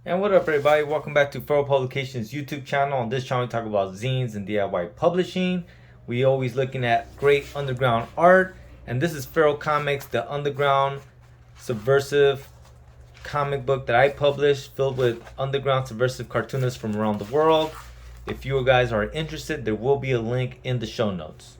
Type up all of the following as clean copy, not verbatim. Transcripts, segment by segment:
And what up, everybody? Welcome back to Feral Publications YouTube channel. On this channel, we talk about zines and DIY publishing. We always looking at great underground art, and this is Feral Comics, the underground subversive comic book that I published, filled with underground subversive cartoonists from around the world. If you guys are interested, there will be a link in the show notes.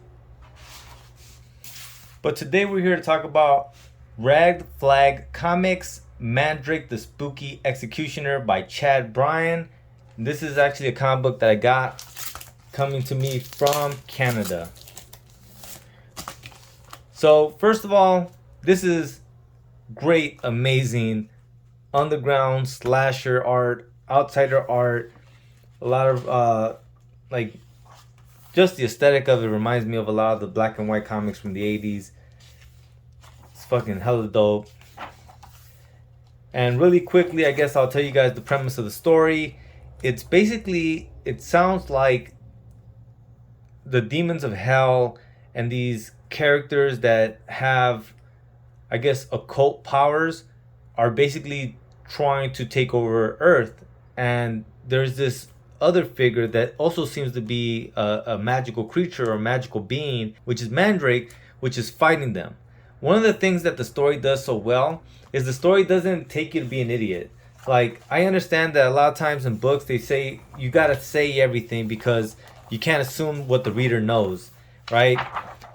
But today we're here to talk about Red Flag Comics, Mandrake the Spooky Executioner by Chad Bryne. This is actually a comic book that I got coming to me from Canada. So first of all, this is great, amazing underground slasher art, outsider art. A lot of just the aesthetic of it reminds me of a lot of the black and white comics from the 80s. It's fucking hella dope. And really quickly, I guess I'll tell you guys the premise of the story. It's basically, it sounds like the demons of hell and these characters that have, I guess, occult powers are basically trying to take over Earth. And there's this other figure that also seems to be a magical creature or magical being, which is Mandrake, which is fighting them. One of the things that the story does so well is the story doesn't take you to be an idiot. Like, I understand that a lot of times in books they say you gotta say everything because you can't assume what the reader knows, right?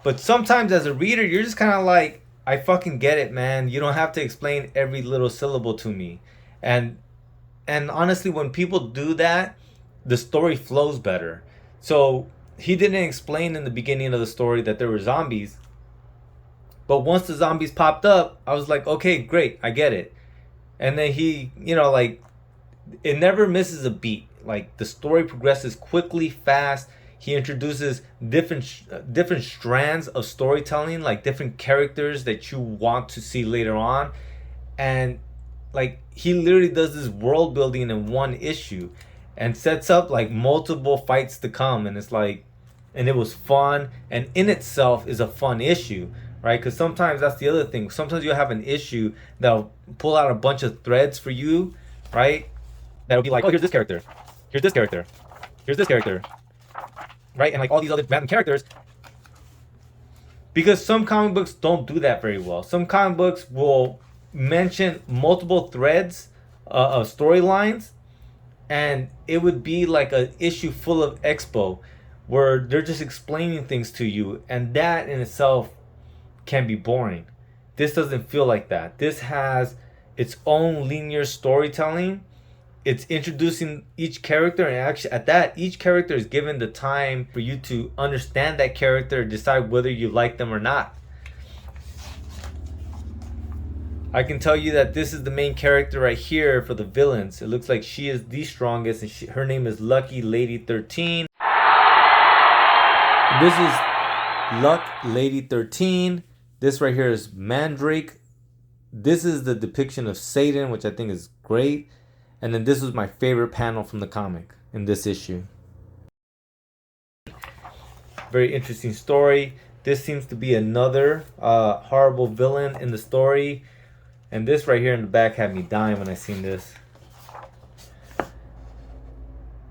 But sometimes as a reader, you're just kind of like, I fucking get it, man. You don't have to explain every little syllable to me. And honestly, when people do that, the story flows better. So he didn't explain in the beginning of the story that there were zombies. But once the zombies popped up, I was like, okay, great, I get it. And then he, it never misses a beat. Like, the story progresses quickly, fast. He introduces different strands of storytelling, like different characters that you want to see later on. And like, he literally does this world building in one issue and sets up like multiple fights to come. And it's like, and it was fun, and in itself is a fun issue, right? Because sometimes that's the other thing. Sometimes you have an issue that'll pull out a bunch of threads for you, right? That'll be like, oh, here's this character, here's this character, here's this character, right? And like all these other random characters. Because some comic books don't do that very well. Some comic books will mention multiple threads of storylines, and it would be like an issue full of expo where they're just explaining things to you, and that in itself can be boring. This doesn't feel like that. This has its own linear storytelling. It's introducing each character, and actually at that, each character is given the time for you to understand that character, decide whether you like them or not. I can tell you that this is the main character right here for the villains. It looks like she is the strongest, and her name is Lucky Lady 13. This is Luck Lady 13. This right here is Mandrake. This is the depiction of Satan, which I think is great. And then this was my favorite panel from the comic in this issue. Very interesting story. This seems to be another horrible villain in the story. And this right here in the back had me dying when I seen this.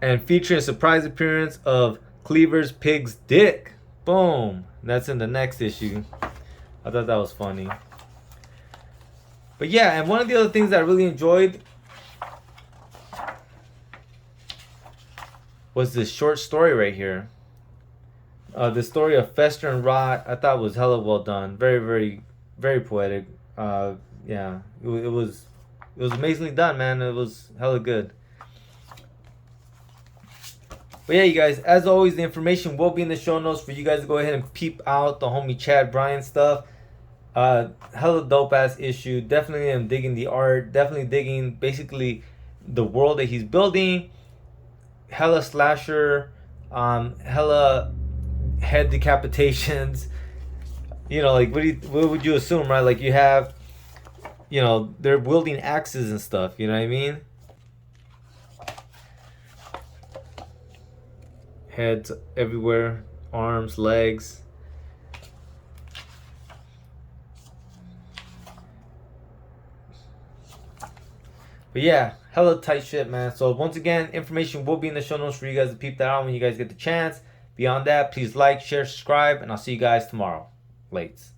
And featuring a surprise appearance of Cleaver's pig's dick. Boom. That's in the next issue. I thought that was funny. But yeah, and one of the other things that I really enjoyed was this short story right here. The story of Fester and Rot. I thought was hella well done. Very, very, very poetic. Yeah, it was amazingly done, man. It was hella good. But yeah, you guys, as always, the information will be in the show notes for you guys to go ahead and peep out the homie Chad Bryne stuff. Hella dope ass issue. Definitely am digging the art. Definitely digging basically the world that he's building. Hella slasher, hella head decapitations. Like what would you assume, right? Like you have, they're wielding axes and stuff. You know what I mean? Heads everywhere, arms, legs. But yeah, hella tight shit, man. So once again, information will be in the show notes for you guys to peep that out when you guys get the chance. Beyond that, please like, share, subscribe, and I'll see you guys tomorrow. Lates.